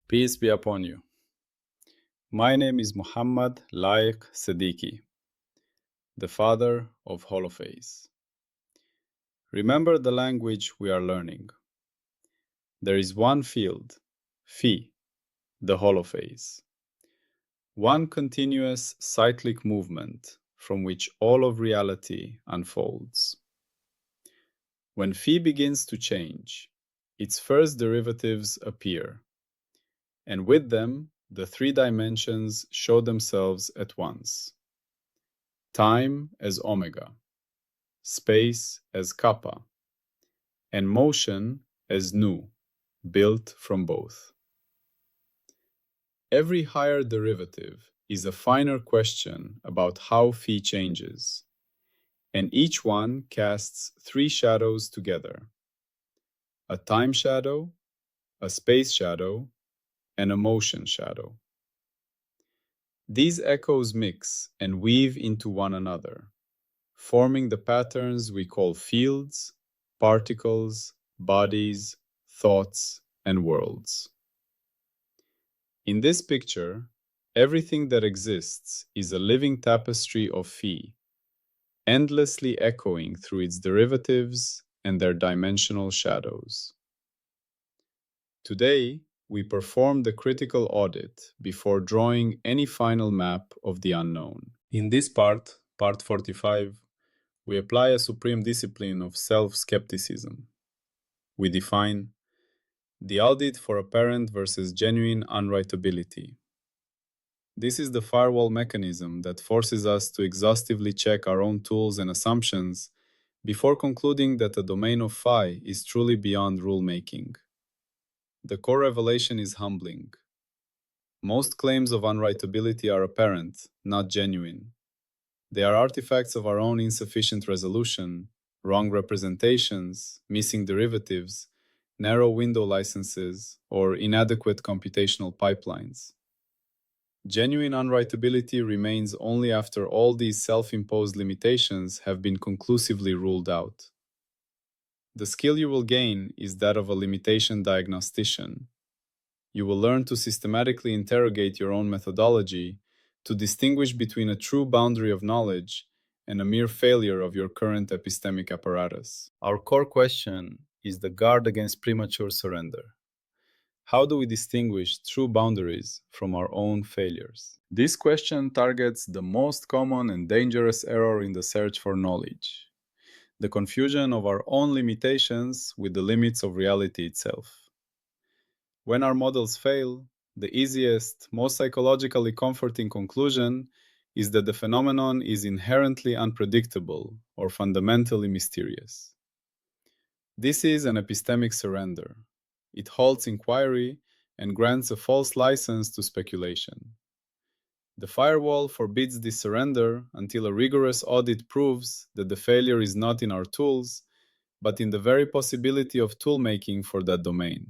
Peace be upon you. My name is Muhammad Laik Siddiqui, the father of Holophase. Remember the language we are learning. There is one field, phi, the holophase. One continuous cyclic movement from which all of reality unfolds. When phi begins to change, its first derivatives appear, and with them the three dimensions show themselves at once. Time as omega, space as kappa, and motion as nu, built from both. Every higher derivative is a finer question about how phi changes, and each one casts three shadows together: a time shadow, a space shadow, and a motion shadow. These echoes mix and weave into one another, forming the patterns we call fields, particles, bodies, thoughts, and worlds. In this picture, everything that exists is a living tapestry of phi, endlessly echoing through its derivatives and their dimensional shadows. Today, we perform the critical audit before drawing any final map of the unknown. In this part 45, we apply a supreme discipline of self-skepticism. We define the audit for apparent versus genuine unwritability. This is the firewall mechanism that forces us to exhaustively check our own tools and assumptions before concluding that the domain of phi is truly beyond rulemaking. The core revelation is humbling. Most claims of unwritability are apparent, not genuine. They are artifacts of our own insufficient resolution, wrong representations, missing derivatives, narrow window licenses, or inadequate computational pipelines. Genuine unwritability remains only after all these self-imposed limitations have been conclusively ruled out. The skill you will gain is that of a limitation diagnostician. You will learn to systematically interrogate your own methodology to distinguish between a true boundary of knowledge and a mere failure of your current epistemic apparatus. Our core question is the guard against premature surrender. How do we distinguish true boundaries from our own failures? This question targets the most common and dangerous error in the search for knowledge: the confusion of our own limitations with the limits of reality itself. When our models fail, the easiest, most psychologically comforting conclusion is that the phenomenon is inherently unpredictable or fundamentally mysterious. This is an epistemic surrender. It halts inquiry and grants a false license to speculation. The firewall forbids this surrender until a rigorous audit proves that the failure is not in our tools, but in the very possibility of tool-making for that domain.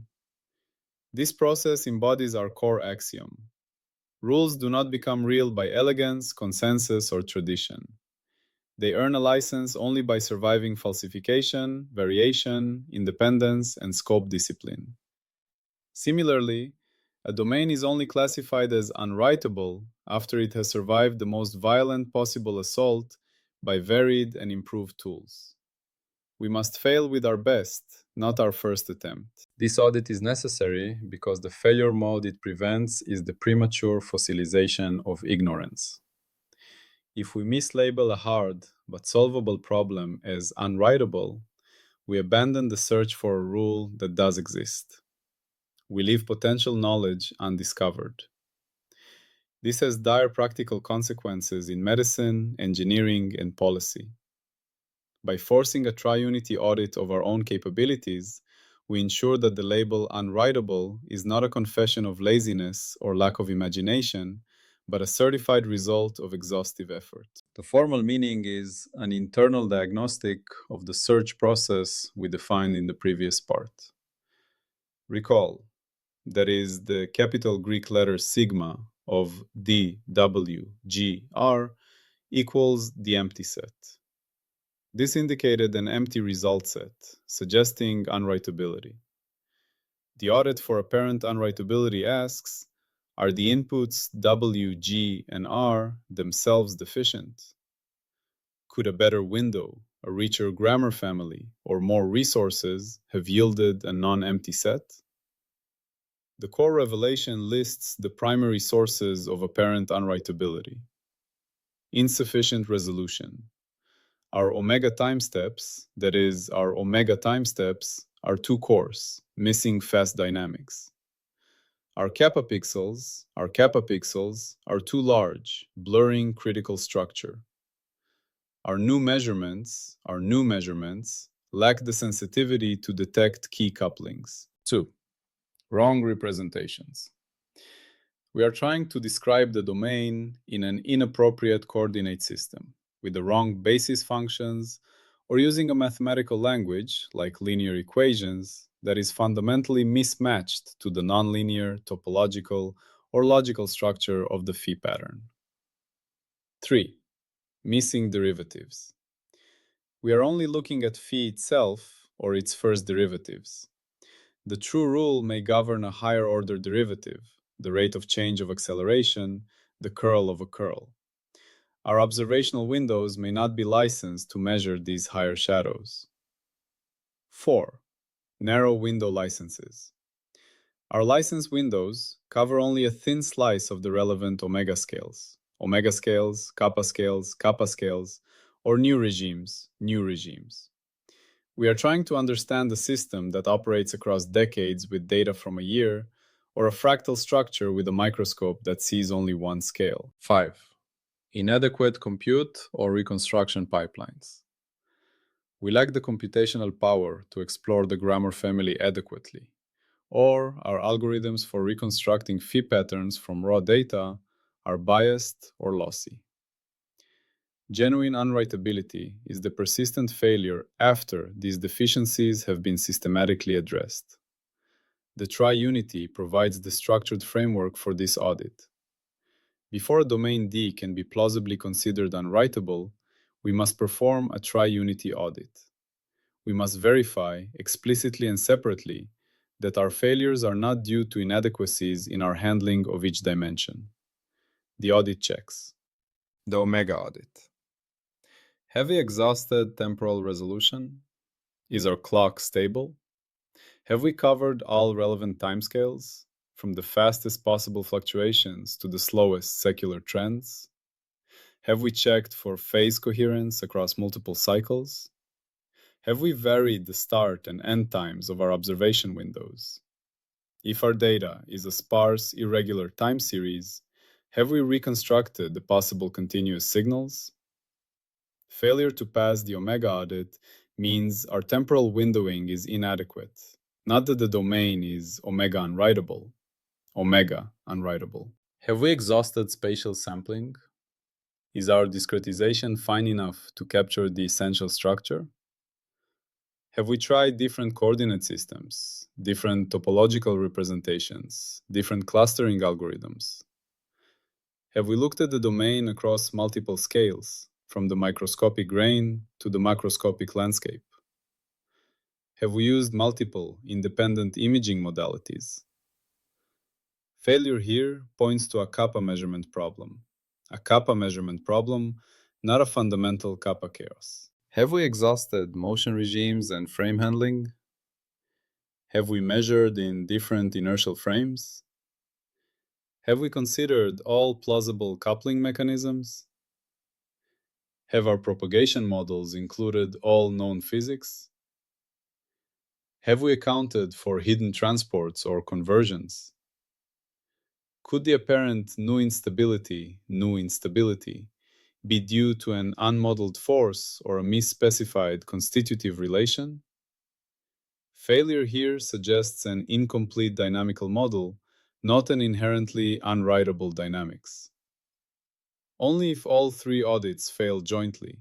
This process embodies our core axiom. Rules do not become real by elegance, consensus, or tradition. They earn a license only by surviving falsification, variation, independence, and scope discipline. Similarly, a domain is only classified as unwritable after it has survived the most violent possible assault by varied and improved tools. We must fail with our best, not our first attempt. This audit is necessary because the failure mode it prevents is the premature fossilization of ignorance. If we mislabel a hard but solvable problem as unwritable, we abandon the search for a rule that does exist. We leave potential knowledge undiscovered. This has dire practical consequences in medicine, engineering, and policy. By forcing a triunity audit of our own capabilities, we ensure that the label unwritable is not a confession of laziness or lack of imagination, but a certified result of exhaustive effort. The formal meaning is an internal diagnostic of the search process we defined in the previous part. Recall, that is the capital Greek letter sigma of D, W, G, R equals the empty set. This indicated an empty result set, suggesting unwritability. The audit for apparent unwritability asks, are the inputs W, G, and R themselves deficient? Could a better window, a richer grammar family, or more resources have yielded a non-empty set? The core revelation lists the primary sources of apparent unwritability. Insufficient resolution. Our omega time steps, that is, our omega time steps, are too coarse, missing fast dynamics. Our kappa pixels are too large, blurring critical structure. Our new measurements, lack the sensitivity to detect key couplings. 2. Wrong representations. We are trying to describe the domain in an inappropriate coordinate system, with the wrong basis functions, or using a mathematical language, like linear equations, that is fundamentally mismatched to the nonlinear, topological, or logical structure of the phi pattern. 3. Missing derivatives. We are only looking at phi itself, or its first derivatives. The true rule may govern a higher order derivative, the rate of change of acceleration, the curl of a curl. Our observational windows may not be licensed to measure these higher shadows. 4. Narrow window licenses. Our license windows cover only a thin slice of the relevant omega scales, kappa scales, or new regimes. We are trying to understand a system that operates across decades with data from a year, or a fractal structure with a microscope that sees only one scale. 5. Inadequate compute or reconstruction pipelines. We lack the computational power to explore the grammar family adequately, or our algorithms for reconstructing phi patterns from raw data are biased or lossy. Genuine unwritability is the persistent failure after these deficiencies have been systematically addressed. The triunity provides the structured framework for this audit. Before a domain D can be plausibly considered unwritable, we must perform a triunity audit. We must verify, explicitly and separately, that our failures are not due to inadequacies in our handling of each dimension. The audit checks. The omega audit. Have we exhausted temporal resolution? Is our clock stable? Have we covered all relevant timescales, from the fastest possible fluctuations to the slowest secular trends? Have we checked for phase coherence across multiple cycles? Have we varied the start and end times of our observation windows? If our data is a sparse, irregular time series, have we reconstructed the possible continuous signals? Failure to pass the omega audit means our temporal windowing is inadequate, not that the domain is omega unwritable. Have we exhausted spatial sampling? Is our discretization fine enough to capture the essential structure? Have we tried different coordinate systems, different topological representations, different clustering algorithms? Have we looked at the domain across multiple scales, from the microscopic grain to the macroscopic landscape? Have we used multiple independent imaging modalities? Failure here points to a kappa measurement problem. A kappa measurement problem, not a fundamental kappa chaos. Have we exhausted motion regimes and frame handling? Have we measured in different inertial frames? Have we considered all plausible coupling mechanisms? Have our propagation models included all known physics? Have we accounted for hidden transports or conversions? Could the apparent new instability be due to an unmodeled force or a misspecified constitutive relation? Failure here suggests an incomplete dynamical model, not an inherently unwritable dynamics. Only if all three audits fail jointly,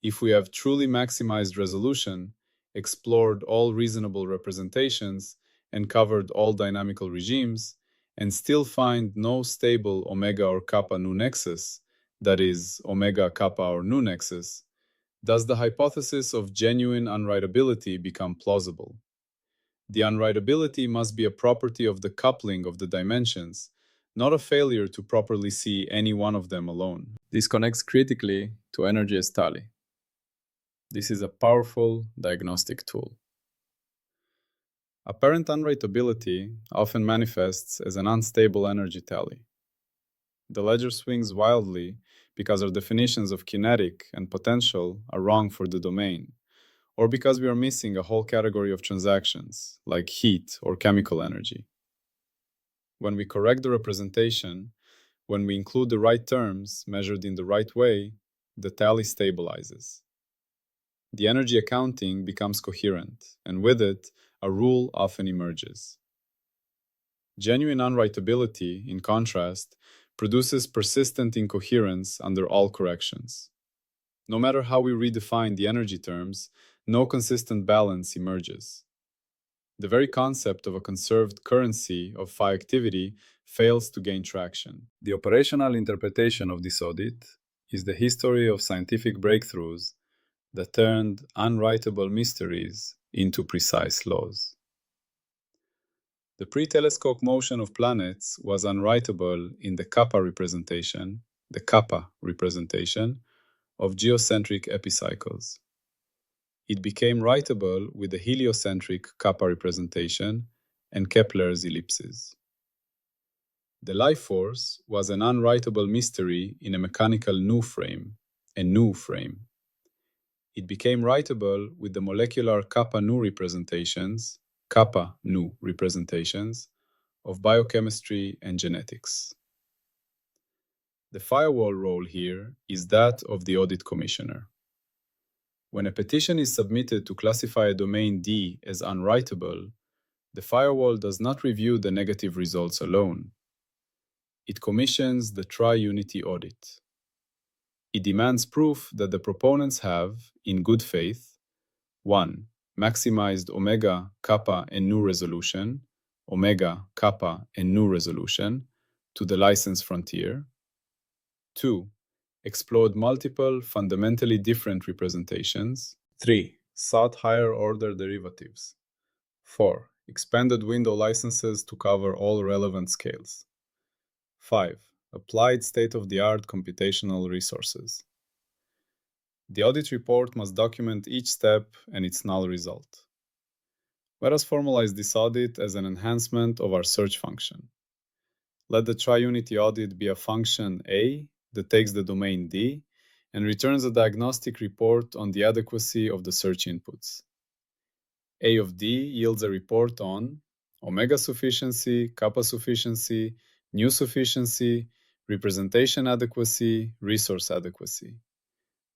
if we have truly maximized resolution, explored all reasonable representations, and covered all dynamical regimes, and still find no stable omega or kappa nu nexus, that is, omega kappa or nu nexus, does the hypothesis of genuine unwritability become plausible. The unwritability must be a property of the coupling of the dimensions, not a failure to properly see any one of them alone. This connects critically to energy as tally. This is a powerful diagnostic tool. Apparent unwritability often manifests as an unstable energy tally. The ledger swings wildly because our definitions of kinetic and potential are wrong for the domain, or because we are missing a whole category of transactions, like heat or chemical energy. When we correct the representation, when we include the right terms measured in the right way, the tally stabilizes. The energy accounting becomes coherent, and with it, a rule often emerges. Genuine unwritability, in contrast, produces persistent incoherence under all corrections. No matter how we redefine the energy terms, no consistent balance emerges. The very concept of a conserved currency of phi activity fails to gain traction. The operational interpretation of this audit is the history of scientific breakthroughs that turned unwritable mysteries into precise laws. The pre-telescope motion of planets was unwritable in the kappa representation, of geocentric epicycles. It became writable with the heliocentric kappa representation and Kepler's ellipses. The life force was an unwritable mystery in a mechanical nu frame, It became writable with the molecular kappa nu representations of biochemistry and genetics. The firewall role here is that of the audit commissioner. When a petition is submitted to classify a domain D as unwritable, the firewall does not review the negative results alone. It commissions the tri-unity audit. It demands proof that the proponents have, in good faith, 1. Maximized omega, kappa, and nu resolution, to the license frontier. 2. Explored multiple fundamentally different representations. 3. Sought higher-order derivatives. 4. Expanded window licenses to cover all relevant scales. 5. Applied state-of-the-art computational resources. The audit report must document each step and its null result. Let us formalize this audit as an enhancement of our search function. Let the tri-unity audit be a function A that takes the domain D and returns a diagnostic report on the adequacy of the search inputs. A of D yields a report on omega sufficiency, kappa sufficiency, nu sufficiency, representation adequacy, resource adequacy.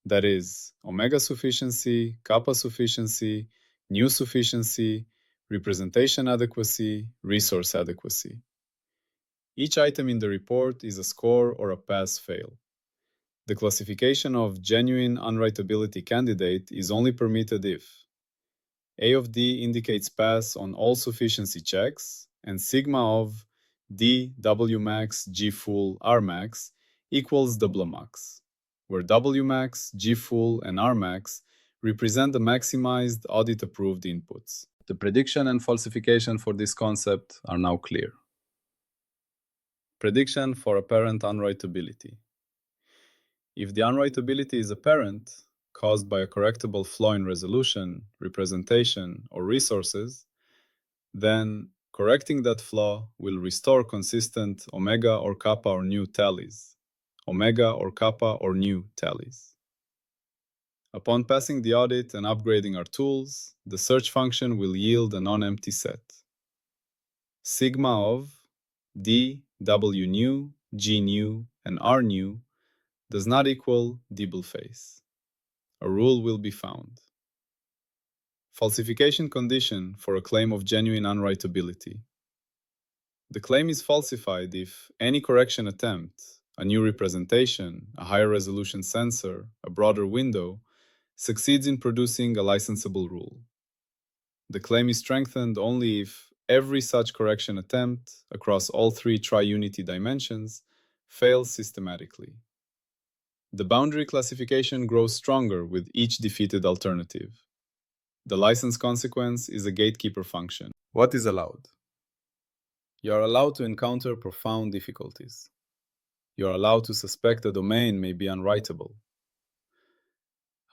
That is, omega sufficiency, kappa sufficiency, nu sufficiency, representation adequacy, resource adequacy. Each item in the report is a score or a pass-fail. The classification of genuine unwritability candidate is only permitted if A of D indicates pass on all sufficiency checks, and sigma of D, W max, G full, R max equals double max, where W max, G full, and R max represent the maximized audit-approved inputs. The prediction and falsification for this concept are now clear. Prediction for apparent unwritability. If the unwritability is apparent, caused by a correctable flaw in resolution, representation, or resources, then correcting that flaw will restore consistent omega or kappa or nu tallies. Upon passing the audit and upgrading our tools, the search function will yield a non-empty set. Sigma of D, W nu, G nu, and R nu does not equal double face. A rule will be found. Falsification condition for a claim of genuine unwritability. The claim is falsified if any correction attempt, a new representation, a higher resolution sensor, a broader window, succeeds in producing a licensable rule. The claim is strengthened only if every such correction attempt across all three tri-unity dimensions fails systematically. The boundary classification grows stronger with each defeated alternative. The license consequence is a gatekeeper function. What is allowed? You are allowed to encounter profound difficulties. You are allowed to suspect a domain may be unwritable.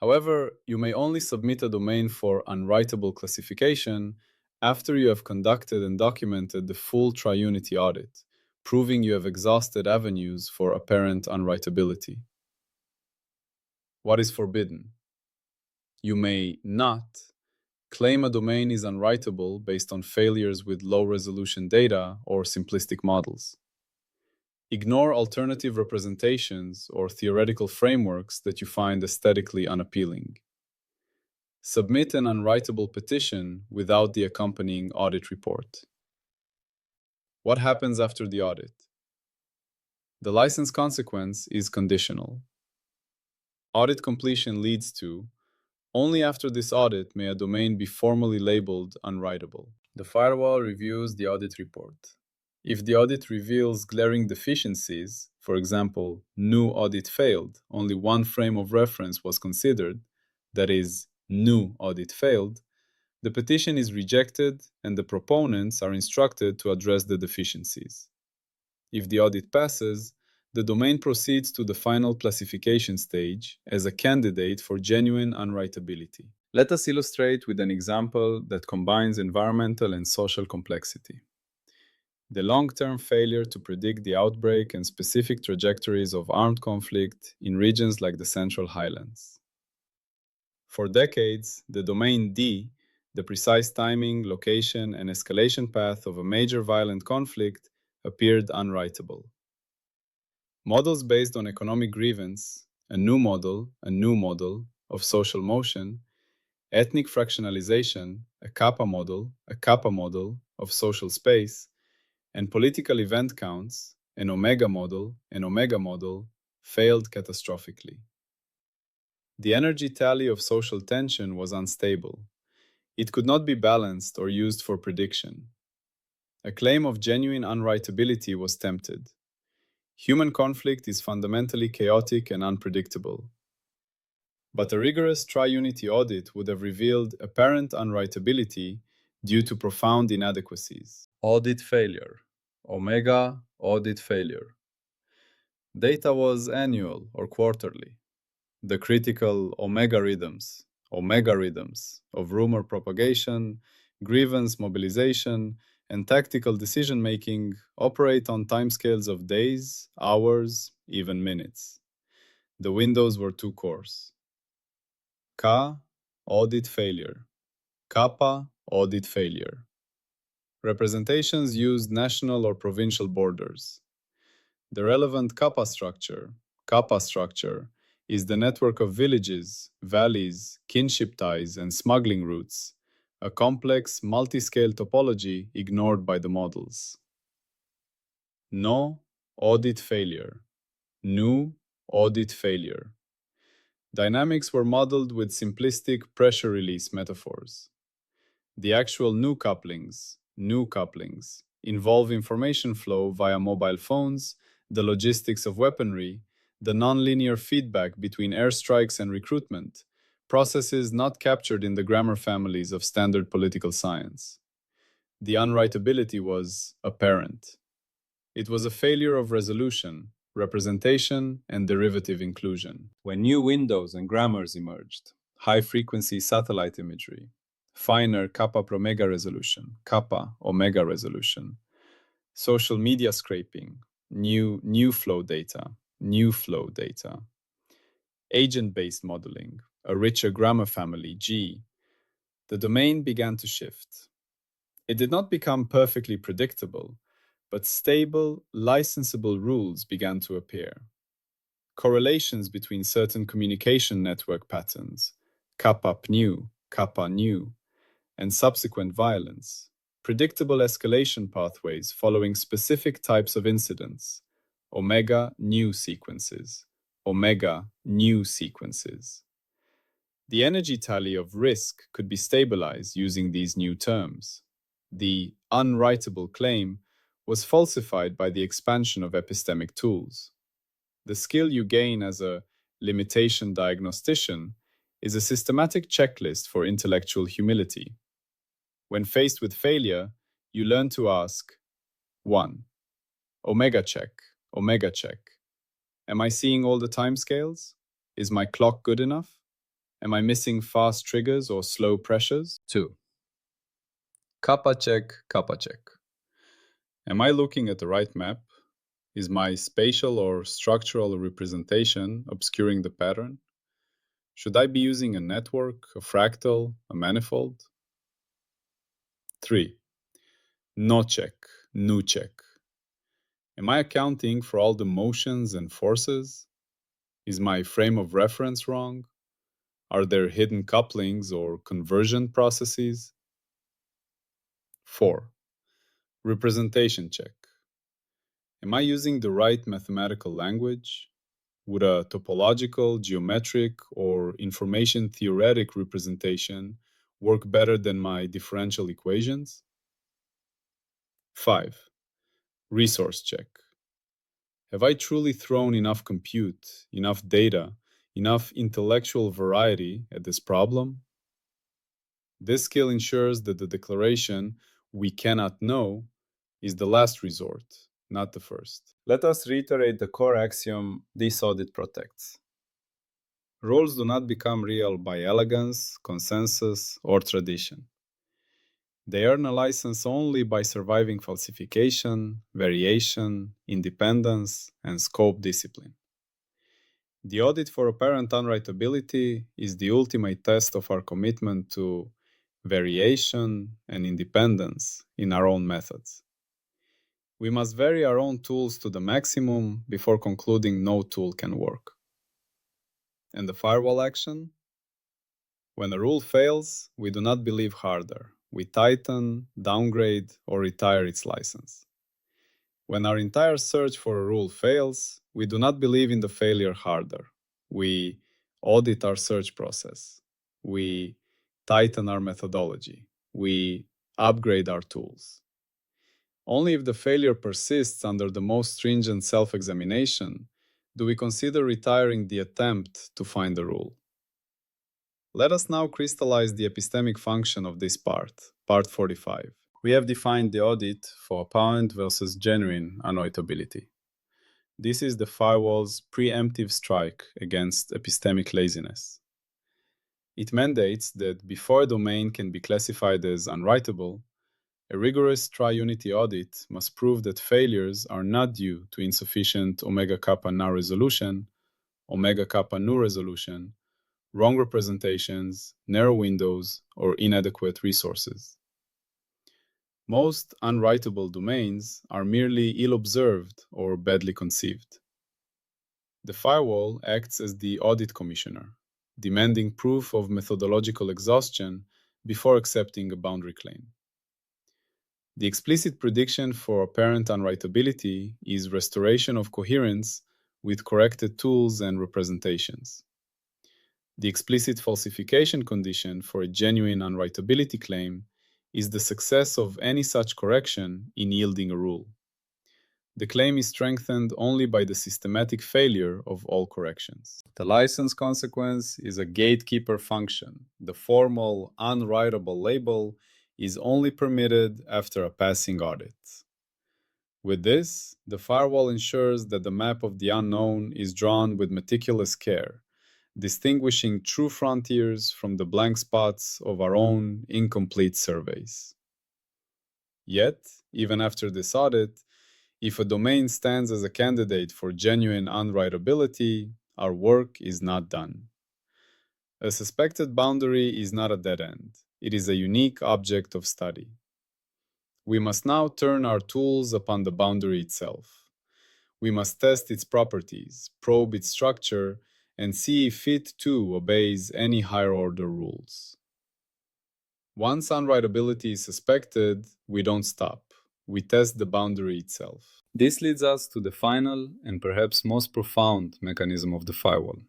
However, you may only submit a domain for unwritable classification after you have conducted and documented the full triunity audit, proving you have exhausted avenues for apparent unwritability. What is forbidden? You may not claim a domain is unwritable based on failures with low-resolution data or simplistic models. Ignore alternative representations or theoretical frameworks that you find aesthetically unappealing. Submit an unwritable petition without the accompanying audit report. What happens after the audit? The license consequence is conditional. Audit completion leads to only after this audit may a domain be formally labeled unwritable. The firewall reviews the audit report. If the audit reveals glaring deficiencies, for example, new audit failed, only one frame of reference was considered, that is, new audit failed, the petition is rejected and the proponents are instructed to address the deficiencies. If the audit passes, the domain proceeds to the final classification stage as a candidate for genuine unwritability. Let us illustrate with an example that combines environmental and social complexity. The long-term failure to predict the outbreak and specific trajectories of armed conflict in regions like the Central Highlands. For decades, the domain D, the precise timing, location, and escalation path of a major violent conflict, appeared unwritable. Models based on economic grievance, a new model of social motion, ethnic fractionalization, a kappa model of social space, and political event counts, an omega model, failed catastrophically. The energy tally of social tension was unstable. It could not be balanced or used for prediction. A claim of genuine unwritability was tempted. Human conflict is fundamentally chaotic and unpredictable. But a rigorous triunity audit would have revealed apparent unwritability due to profound inadequacies. Audit failure. Omega audit failure. Data was annual or quarterly. The critical omega rhythms of rumor propagation, grievance mobilization, and tactical decision-making operate on timescales of days, hours, even minutes. The windows were too coarse. Ka, audit failure. Kappa, audit failure. Representations used national or provincial borders. The relevant kappa structure, is the network of villages, valleys, kinship ties, and smuggling routes, a complex, multi-scale topology ignored by the models. No audit failure. Nu audit failure. Dynamics were modeled with simplistic pressure release metaphors. The actual nu couplings, involve information flow via mobile phones, the logistics of weaponry, the nonlinear feedback between airstrikes and recruitment, processes not captured in the grammar families of standard political science. The unwritability was apparent. It was a failure of resolution, representation, and derivative inclusion. When new windows and grammars emerged, high-frequency satellite imagery, finer kappa-omega resolution, kappa-omega resolution, social media scraping, new flow data, agent-based modeling, a richer grammar family, G, the domain began to shift. It did not become perfectly predictable, but stable, licensable rules began to appear. Correlations between certain communication network patterns, kappa-new, and subsequent violence, predictable escalation pathways following specific types of incidents, omega new sequences. The energy tally of risk could be stabilized using these new terms. The unwritable claim was falsified by the expansion of epistemic tools. The skill you gain as a limitation diagnostician is a systematic checklist for intellectual humility. When faced with failure, you learn to ask 1. Omega check, omega check. Am I seeing all the timescales? Is my clock good enough? Am I missing fast triggers or slow pressures? 2. Kappa check, kappa check. Am I looking at the right map? Is my spatial or structural representation obscuring the pattern? Should I be using a network, a fractal, a manifold? 3. No check, nu check. Am I accounting for all the motions and forces? Is my frame of reference wrong? Are there hidden couplings or conversion processes? 4. Representation check. Am I using the right mathematical language? Would a topological, geometric, or information theoretic representation work better than my differential equations? 5. Resource check. Have I truly thrown enough compute, enough data, enough intellectual variety at this problem? This skill ensures that the declaration, "we cannot know," is the last resort, not the first. Let us reiterate the core axiom this audit protects. Rules do not become real by elegance, consensus, or tradition. They earn a license only by surviving falsification, variation, independence, and scope discipline. The audit for apparent unwritability is the ultimate test of our commitment to variation and independence in our own methods. We must vary our own tools to the maximum before concluding no tool can work. And the firewall action? When a rule fails, we do not believe harder. We tighten, downgrade, or retire its license. When our entire search for a rule fails, we do not believe in the failure harder. We audit our search process. We tighten our methodology. We upgrade our tools. Only if the failure persists under the most stringent self-examination do we consider retiring the attempt to find the rule. Let us now crystallize the epistemic function of this part, part 45. We have defined the audit for apparent versus genuine unwritability. This is the firewall's preemptive strike against epistemic laziness. It mandates that before a domain can be classified as unwritable, a rigorous tri-unity audit must prove that failures are not due to insufficient omega kappa na resolution, omega kappa nu resolution, wrong representations, narrow windows, or inadequate resources. Most unwritable domains are merely ill-observed or badly conceived. The firewall acts as the audit commissioner, demanding proof of methodological exhaustion before accepting a boundary claim. The explicit prediction for apparent unwritability is restoration of coherence with corrected tools and representations. The explicit falsification condition for a genuine unwritability claim is the success of any such correction in yielding a rule. The claim is strengthened only by the systematic failure of all corrections. The license consequence is a gatekeeper function. The formal unwritable label is only permitted after a passing audit. With this, the firewall ensures that the map of the unknown is drawn with meticulous care, distinguishing true frontiers from the blank spots of our own incomplete surveys. Yet, even after this audit, if a domain stands as a candidate for genuine unwritability, our work is not done. A suspected boundary is not a dead end. It is a unique object of study. We must now turn our tools upon the boundary itself. We must test its properties, probe its structure, and see if it too obeys any higher-order rules. Once unwritability is suspected, we don't stop. We test the boundary itself. This leads us to the final and perhaps most profound mechanism of the firewall.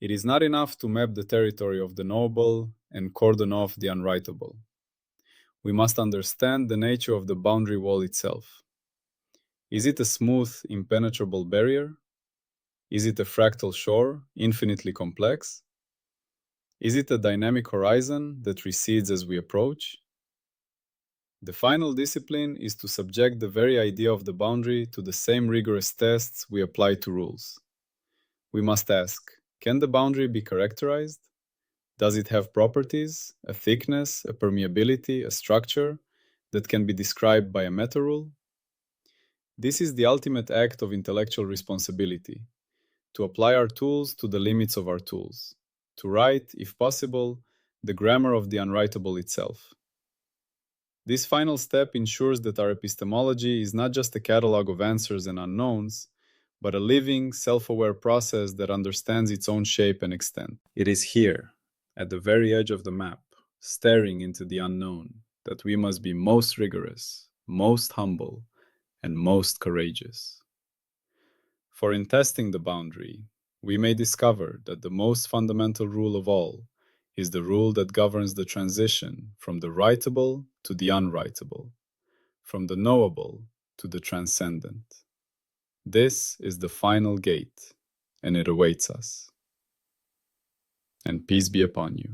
It is not enough to map the territory of the knowable and cordon off the unwritable. We must understand the nature of the boundary wall itself. Is it a smooth, impenetrable barrier? Is it a fractal shore, infinitely complex? Is it a dynamic horizon that recedes as we approach? The final discipline is to subject the very idea of the boundary to the same rigorous tests we apply to rules. We must ask, can the boundary be characterized? Does it have properties, a thickness, a permeability, a structure that can be described by a meta rule? This is the ultimate act of intellectual responsibility, to apply our tools to the limits of our tools, to write, if possible, the grammar of the unwritable itself. This final step ensures that our epistemology is not just a catalog of answers and unknowns, but a living, self-aware process that understands its own shape and extent. It is here, at the very edge of the map, staring into the unknown, that we must be most rigorous, most humble, and most courageous. For in testing the boundary, we may discover that the most fundamental rule of all is the rule that governs the transition from the writable to the unwritable, from the knowable to the transcendent. This is the final gate, and it awaits us. And peace be upon you.